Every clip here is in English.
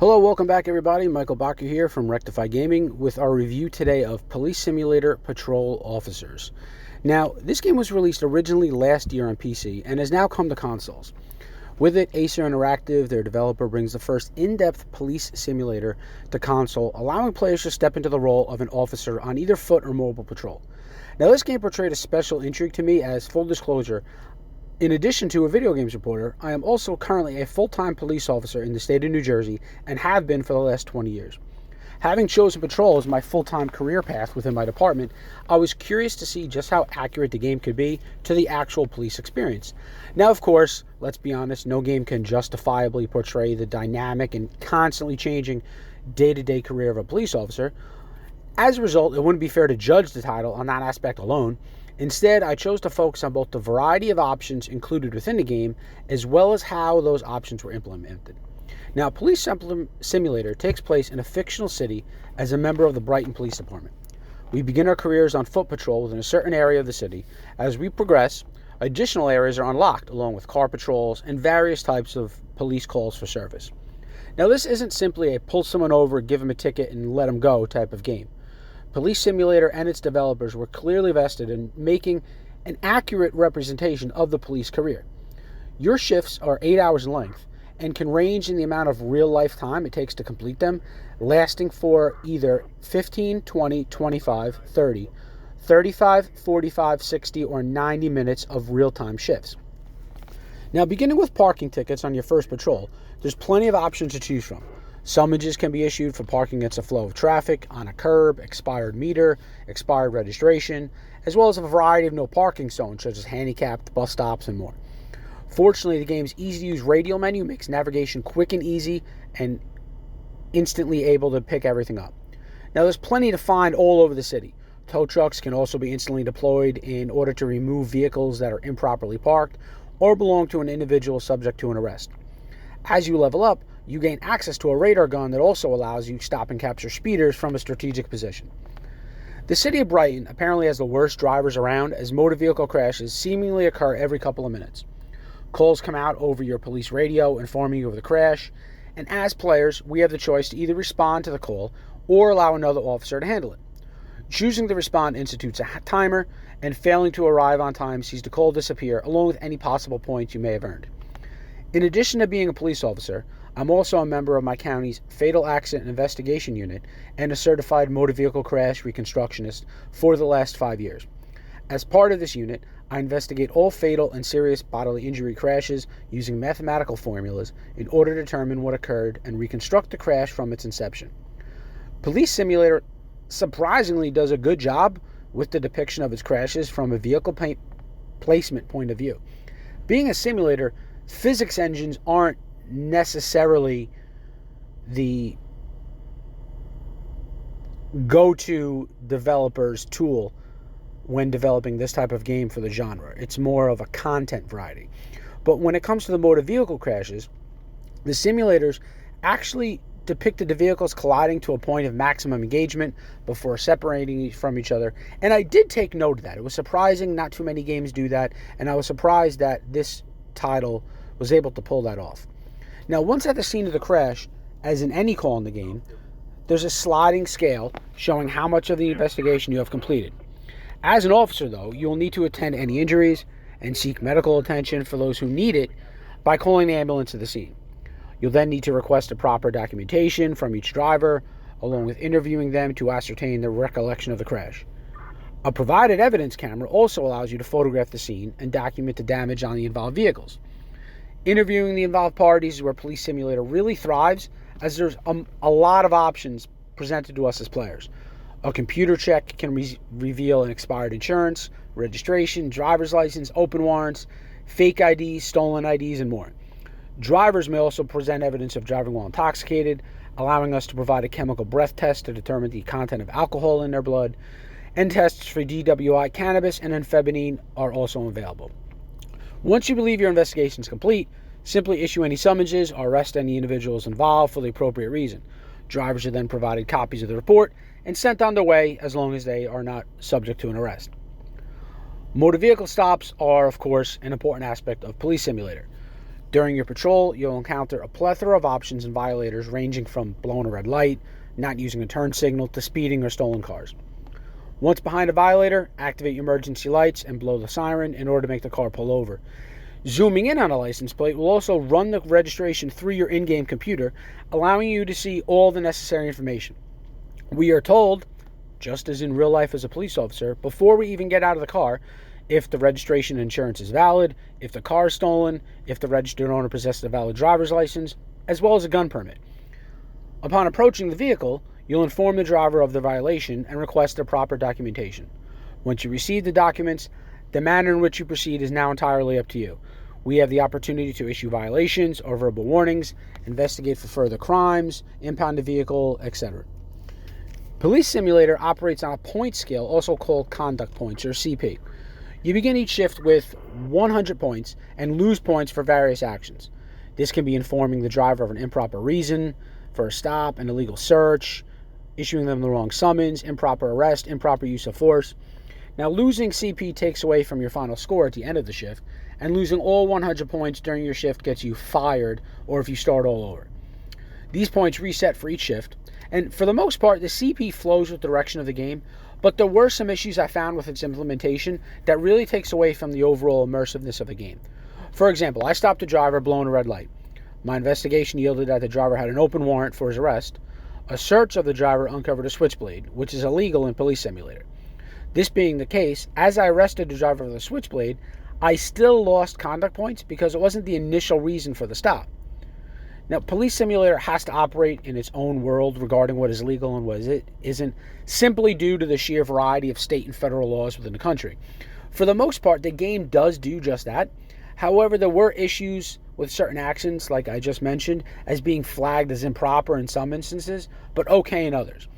Hello, welcome back everybody. Michael Boccher here from Rectify Gaming with our review today of Police Simulator Patrol Officers. Now, this game was released originally last year on PC and has now come to consoles. With it, Acer Interactive, their developer, brings the first in-depth police simulator to console, allowing players to step into the role of an officer on either foot or mobile patrol. Now, this game portrayed a special intrigue to me as, full disclosure, in addition to a video games reporter, I am also currently a full-time police officer in the state of New Jersey and have been for the last 20 years. Having chosen patrol as my full-time career path within my department, I was curious to see just how accurate the game could be to the actual police experience. Now, of course, let's be honest, no game can justifiably portray the dynamic and constantly changing day-to-day career of a police officer. As a result, it wouldn't be fair to judge the title on that aspect alone. Instead, I chose to focus on both the variety of options included within the game, as well as how those options were implemented. Now, Police Simulator takes place in a fictional city as a member of the Brighton Police Department. We begin our careers on foot patrol within a certain area of the city. As we progress, additional areas are unlocked, along with car patrols and various types of police calls for service. Now, this isn't simply a pull someone over, give them a ticket, and let them go type of game. Police Simulator and its developers were clearly vested in making an accurate representation of the police career. Your shifts are 8 hours in length and can range in the amount of real-life time it takes to complete them, lasting for either 15, 20, 25, 30, 35, 45, 60, or 90 minutes of real-time shifts. Now, beginning with parking tickets on your first patrol, there's plenty of options to choose from. Summonses can be issued for parking against a flow of traffic, on a curb, expired meter, expired registration, as well as a variety of no parking zones such as handicapped, bus stops, and more. Fortunately, the game's easy-to-use radial menu makes navigation quick and easy and instantly able to pick everything up. Now, there's plenty to find all over the city. Tow trucks can also be instantly deployed in order to remove vehicles that are improperly parked or belong to an individual subject to an arrest. As you level up, you gain access to a radar gun that also allows you to stop and capture speeders from a strategic position. The city of Brighton apparently has the worst drivers around, as motor vehicle crashes seemingly occur every couple of minutes. Calls come out over your police radio informing you of the crash, and as players, we have the choice to either respond to the call or allow another officer to handle it. Choosing to respond institutes a timer, and failing to arrive on time sees the call disappear along with any possible points you may have earned. In addition to being a police officer, I'm also a member of my county's Fatal Accident Investigation Unit and a certified motor vehicle crash reconstructionist for the last 5 years. As part of this unit, I investigate all fatal and serious bodily injury crashes using mathematical formulas in order to determine what occurred and reconstruct the crash from its inception. Police Simulator surprisingly does a good job with the depiction of its crashes from a vehicle placement point of view. Being a simulator, physics engines aren't necessarily the go-to developer's tool when developing this type of game for the genre. It's more of a content variety. But when it comes to the motor vehicle crashes, the simulators actually depicted the vehicles colliding to a point of maximum engagement before separating from each other. And I did take note of that. It was surprising, not too many games do that, and I was surprised that this title was able to pull that off. Now, once at the scene of the crash, as in any call in the game, there's a sliding scale showing how much of the investigation you have completed. As an officer, though, you will need to attend any injuries and seek medical attention for those who need it by calling the ambulance to the scene. You'll then need to request a proper documentation from each driver, along with interviewing them to ascertain their recollection of the crash. A provided evidence camera also allows you to photograph the scene and document the damage on the involved vehicles. Interviewing the involved parties is where Police Simulator really thrives, as there's a lot of options presented to us as players. A computer check can reveal an expired insurance, registration, driver's license, open warrants, fake IDs, stolen IDs, and more. Drivers may also present evidence of driving while intoxicated, allowing us to provide a chemical breath test to determine the content of alcohol in their blood, and tests for DWI, cannabis, and amphetamine are also available. Once you believe your investigation is complete, simply issue any summonses or arrest any individuals involved for the appropriate reason. Drivers are then provided copies of the report and sent on their way as long as they are not subject to an arrest. Motor vehicle stops are, of course, an important aspect of Police Simulator. During your patrol, you'll encounter a plethora of options and violators ranging from blowing a red light, not using a turn signal, to speeding or stolen cars. Once behind a violator, activate your emergency lights and blow the siren in order to make the car pull over. Zooming in on a license plate will also run the registration through your in-game computer, allowing you to see all the necessary information. We are told, just as in real life as a police officer, before we even get out of the car, if the registration and insurance is valid, if the car is stolen, if the registered owner possesses a valid driver's license, as well as a gun permit. Upon approaching the vehicle, you'll inform the driver of the violation and request the proper documentation. Once you receive the documents, the manner in which you proceed is now entirely up to you. We have the opportunity to issue violations or verbal warnings, investigate for further crimes, impound the vehicle, etc. Police Simulator operates on a point scale, also called conduct points, or CP. You begin each shift with 100 points and lose points for various actions. This can be informing the driver of an improper reason for a stop, an illegal search, issuing them the wrong summons, improper arrest, improper use of force. Now, losing CP takes away from your final score at the end of the shift, and losing all 100 points during your shift gets you fired, or if you start all over. These points reset for each shift, and for the most part, the CP flows with the direction of the game, but there were some issues I found with its implementation that really takes away from the overall immersiveness of the game. For example, I stopped a driver blowing a red light. My investigation yielded that the driver had an open warrant for his arrest. A search of the driver uncovered a switchblade, which is illegal in Police Simulator. This being the case, as I arrested the driver with the switchblade, I still lost conduct points because it wasn't the initial reason for the stop. Now, Police Simulator has to operate in its own world regarding what is legal and what isn't, simply due to the sheer variety of state and federal laws within the country. For the most part, the game does do just that. However, there were issues with certain actions, like I just mentioned, as being flagged as improper in some instances, but okay in others.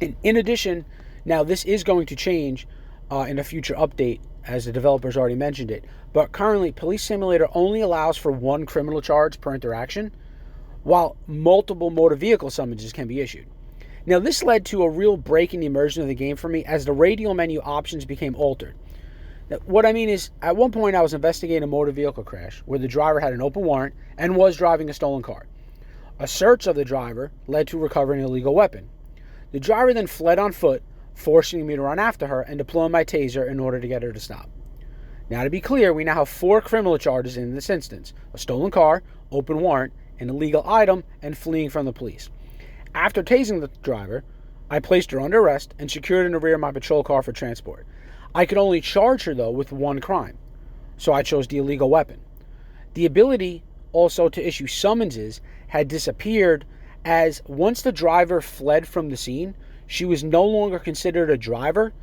And in addition, now this is going to change in a future update, as the developers already mentioned it, but currently Police Simulator only allows for one criminal charge per interaction, while multiple motor vehicle summonses can be issued. Now, this led to a real break in the immersion of the game for me as the radial menu options became altered. Now, what I mean is, at one point I was investigating a motor vehicle crash where the driver had an open warrant and was driving a stolen car. A search of the driver led to recovering an illegal weapon. The driver then fled on foot, forcing me to run after her and deploy my taser in order to get her to stop. Now, to be clear, we now have 4 criminal charges in this instance: a stolen car, open warrant, an illegal item, and fleeing from the police. After tasing the driver, I placed her under arrest and secured in the rear of my patrol car for transport. I could only charge her, though, with one crime, so I chose the illegal weapon. The ability also to issue summonses had disappeared, as once the driver fled from the scene, she was no longer considered a driver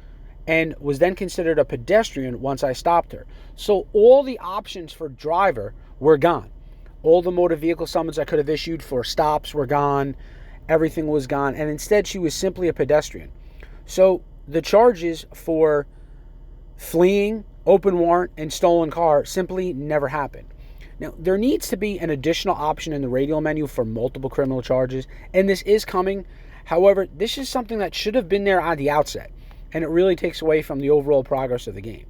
and was then considered a pedestrian once I stopped her. So all the options for driver were gone. All the motor vehicle summons I could have issued for stops were gone. Everything was gone, and instead she was simply a pedestrian. So the charges for fleeing, open warrant, and stolen car simply never happened. Now, there needs to be an additional option in the radial menu for multiple criminal charges, and this is coming. However, this is something that should have been there on the outset, and it really takes away from the overall progress of the game.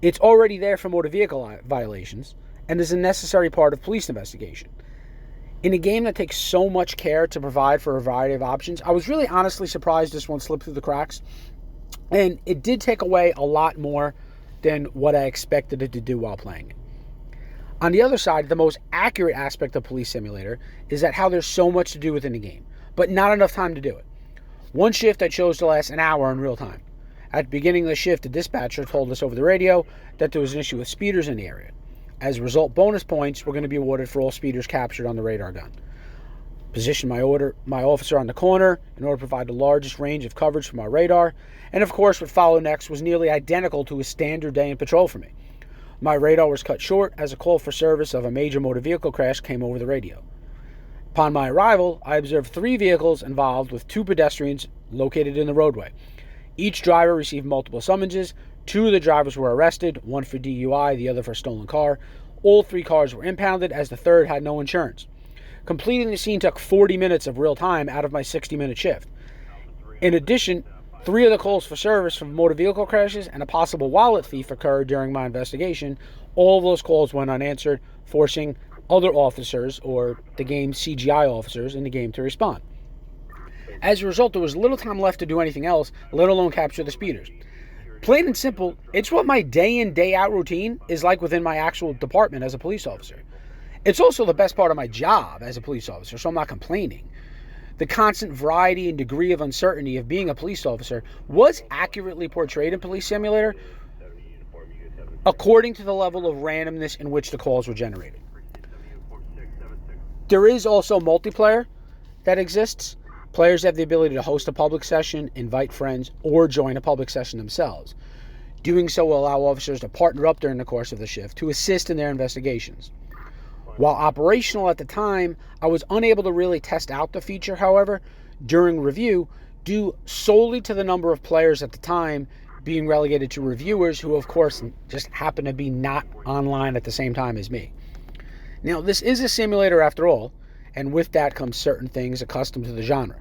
It's already there for motor vehicle violations, and is a necessary part of police investigation. In a game that takes so much care to provide for a variety of options, I was really honestly surprised this one slipped through the cracks, and it did take away a lot more than what I expected it to do while playing it. On the other side, the most accurate aspect of Police Simulator is that how there's so much to do within the game, but not enough time to do it. One shift I chose to last an hour in real time. At the beginning of the shift, the dispatcher told us over the radio that there was an issue with speeders in the area. As a result, bonus points were going to be awarded for all speeders captured on the radar gun. Positioned my officer on the corner in order to provide the largest range of coverage for my radar, and of course what followed next was nearly identical to a standard day in patrol for me. My radar was cut short as a call for service of a major motor vehicle crash came over the radio. Upon my arrival, I observed 3 vehicles involved with 2 pedestrians located in the roadway. Each driver received multiple summonses. 2 of the drivers were arrested, one for DUI, the other for a stolen car. All 3 cars were impounded as the third had no insurance. Completing the scene took 40 minutes of real time out of my 60-minute shift. In addition, 3 of the calls for service from motor vehicle crashes and a possible wallet thief occurred during my investigation. All of those calls went unanswered, forcing other officers or the game's CGI officers in the game to respond. As a result, there was little time left to do anything else, let alone capture the speeders. Plain and simple, it's what my day in, day out routine is like within my actual department as a police officer. It's also the best part of my job as a police officer, so I'm not complaining. The constant variety and degree of uncertainty of being a police officer was accurately portrayed in Police Simulator according to the level of randomness in which the calls were generated. There is also multiplayer that exists. Players have the ability to host a public session, invite friends, or join a public session themselves. Doing so will allow officers to partner up during the course of the shift to assist in their investigations. While operational at the time, I was unable to really test out the feature, however, during review, due solely to the number of players at the time being relegated to reviewers who, of course, just happen to be not online at the same time as me. Now, this is a simulator after all, and with that comes certain things accustomed to the genre.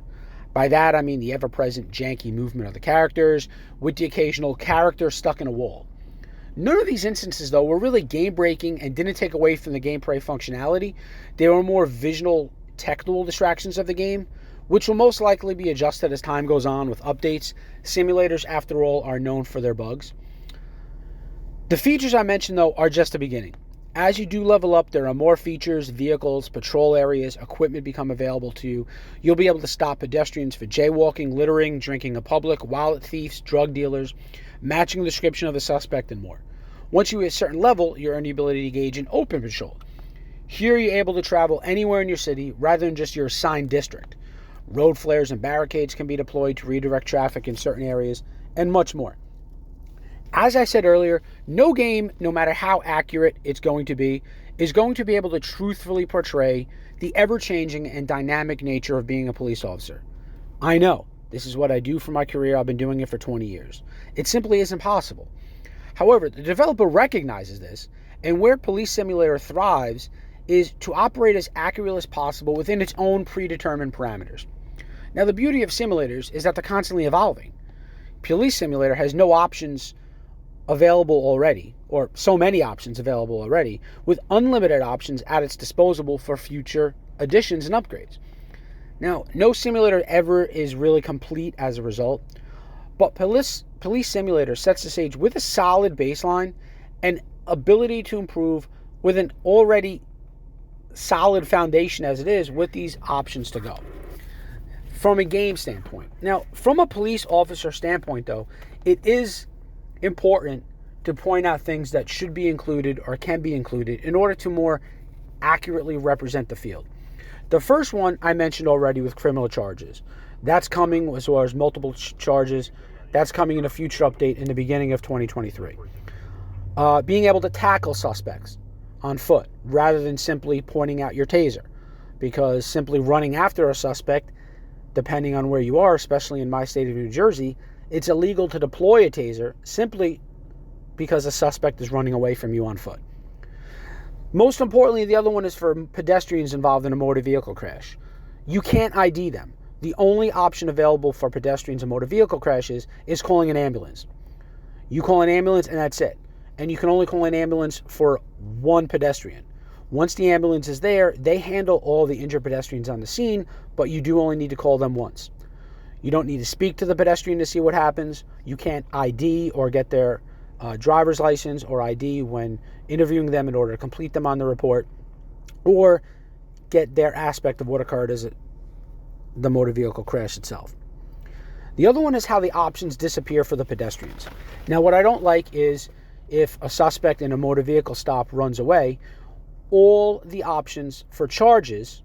By that, I mean the ever-present janky movement of the characters, with the occasional character stuck in a wall. None of these instances, though, were really game-breaking and didn't take away from the gameplay functionality. They were more visual, technical distractions of the game, which will most likely be adjusted as time goes on with updates. Simulators, after all, are known for their bugs. The features I mentioned, though, are just the beginning. As you do level up, there are more features, vehicles, patrol areas, equipment become available to you. You'll be able to stop pedestrians for jaywalking, littering, drinking in public, wallet thieves, drug dealers, matching the description of the suspect, and more. Once you hit a certain level, you earn the ability to engage in open patrol. Here you're able to travel anywhere in your city rather than just your assigned district. Road flares and barricades can be deployed to redirect traffic in certain areas, and much more. As I said earlier, no game, no matter how accurate it's going to be, is going to be able to truthfully portray the ever-changing and dynamic nature of being a police officer. I know, this is what I do for my career. I've been doing it for 20 years. It simply isn't possible. However, the developer recognizes this, and where Police Simulator thrives is to operate as accurately as possible within its own predetermined parameters. Now, the beauty of simulators is that they're constantly evolving. Police Simulator has no options available already, or so many options available already, with unlimited options at its disposal for future additions and upgrades. Now, no simulator ever is really complete as a result, but Police Simulator sets the stage with a solid baseline and ability to improve with an already solid foundation as it is with these options to go. From a game standpoint. Now, from a police officer standpoint, though, it is important to point out things that should be included or can be included in order to more accurately represent the field. The first one I mentioned already with criminal charges. That's coming, as well as multiple charges. That's coming in a future update in the beginning of 2023. Being able to tackle suspects on foot rather than simply pointing out your taser, because simply running after a suspect, depending on where you are, especially in my state of New Jersey, it's illegal to deploy a taser simply because a suspect is running away from you on foot. Most importantly, the other one is for pedestrians involved in a motor vehicle crash. You can't ID them. The only option available for pedestrians in motor vehicle crashes is calling an ambulance. You call an ambulance and that's it. And you can only call an ambulance for one pedestrian. Once the ambulance is there, they handle all the injured pedestrians on the scene, but you do only need to call them once. You don't need to speak to the pedestrian to see what happens. You can't ID or get their driver's license or ID when interviewing them in order to complete them on the report, or get their aspect of what occurred as the motor vehicle crash itself. The other one is how the options disappear for the pedestrians. Now, what I don't like is if a suspect in a motor vehicle stop runs away, all the options for charges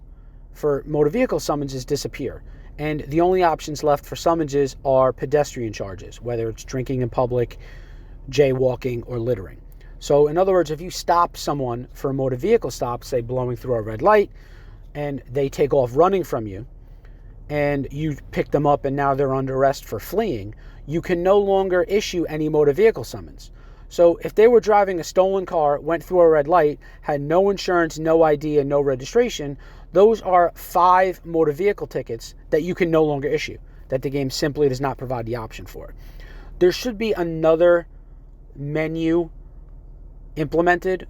for motor vehicle summonses disappear. And the only options left for summonses are pedestrian charges, whether it's drinking in public, jaywalking, or littering. So in other words, if you stop someone for a motor vehicle stop, say blowing through a red light, and they take off running from you, and you pick them up and now they're under arrest for fleeing, you can no longer issue any motor vehicle summons. So if they were driving a stolen car, went through a red light, had no insurance, no ID, and no registration, those are 5 motor vehicle tickets that you can no longer issue, that the game simply does not provide the option for. There should be another menu implemented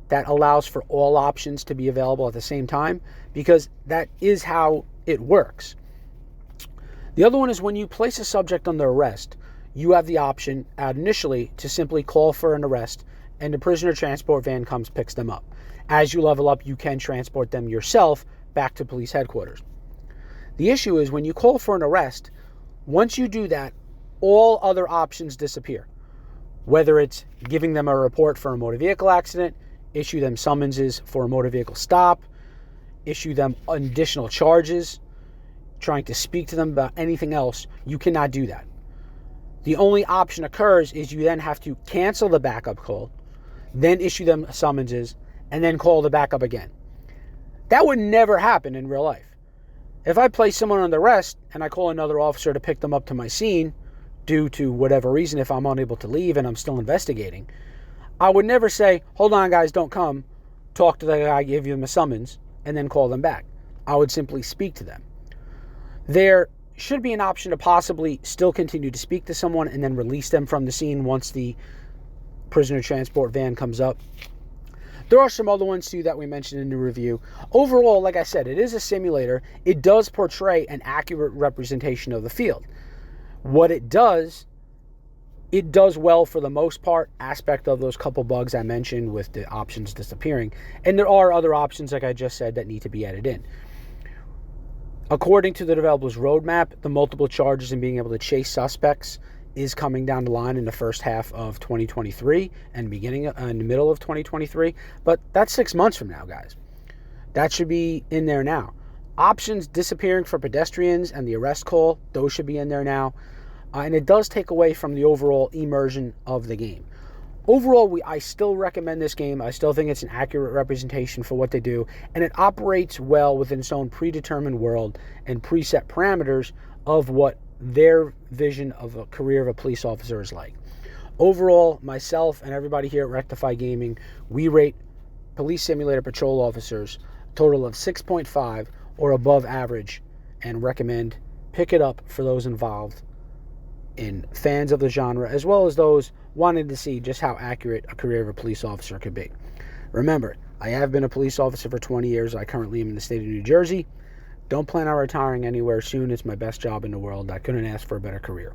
that allows for all options to be available at the same time, because that is how it works. The other one is when you place a subject under arrest, you have the option initially to simply call for an arrest, and the prisoner transport van comes, picks them up. As you level up, you can transport them yourself back to police headquarters. The issue is when you call for an arrest, once you do that, all other options disappear. Whether it's giving them a report for a motor vehicle accident, issue them summonses for a motor vehicle stop, issue them additional charges, trying to speak to them about anything else, you cannot do that. The only option occurs is you then have to cancel the backup call, then issue them summonses, and then call the backup again. That would never happen in real life. If I place someone under arrest and I call another officer to pick them up to my scene, due to whatever reason, if I'm unable to leave and I'm still investigating, I would never say, hold on guys, don't come, talk to the guy, give them a summons, and then call them back. I would simply speak to them. There should be an option to possibly still continue to speak to someone and then release them from the scene once the prisoner transport van comes up. There are some other ones too that we mentioned in the review. Overall, like I said, it is a simulator. It does portray an accurate representation of the field. What it does well for the most part, aspect of those couple bugs I mentioned with the options disappearing. And there are other options, like I just said, that need to be added in. According to the developer's roadmap, the multiple charges and being able to chase suspects is coming down the line in the first half of 2023 and beginning in the middle of 2023. But that's 6 months from now, guys. That should be in there now. Options disappearing for pedestrians and the arrest call, those should be in there now. And it does take away from the overall immersion of the game. Overall, I still recommend this game. I still think it's an accurate representation for what they do, and it operates well within its own predetermined world and preset parameters of what their vision of a career of a police officer is like. Overall, myself and everybody here at Rectify Gaming, we rate Police Simulator Patrol Officers a total of 6.5 or above average, and recommend pick it up for those involved in fans of the genre, as well as those wanting to see just how accurate a career of a police officer could be. Remember, I have been a police officer for 20 years. I currently am in the state of New Jersey. Don't plan on retiring anywhere soon. It's my best job in the world. I couldn't ask for a better career.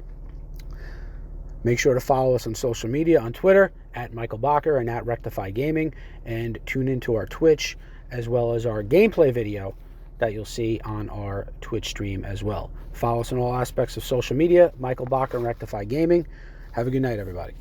Make sure to follow us on social media, on Twitter, at Michael Boccher and at Rectify Gaming, and tune into our Twitch, as well as our gameplay video that you'll see on our Twitch stream as well. Follow us on all aspects of social media, Michael Boccher and Rectify Gaming. Have a good night, everybody.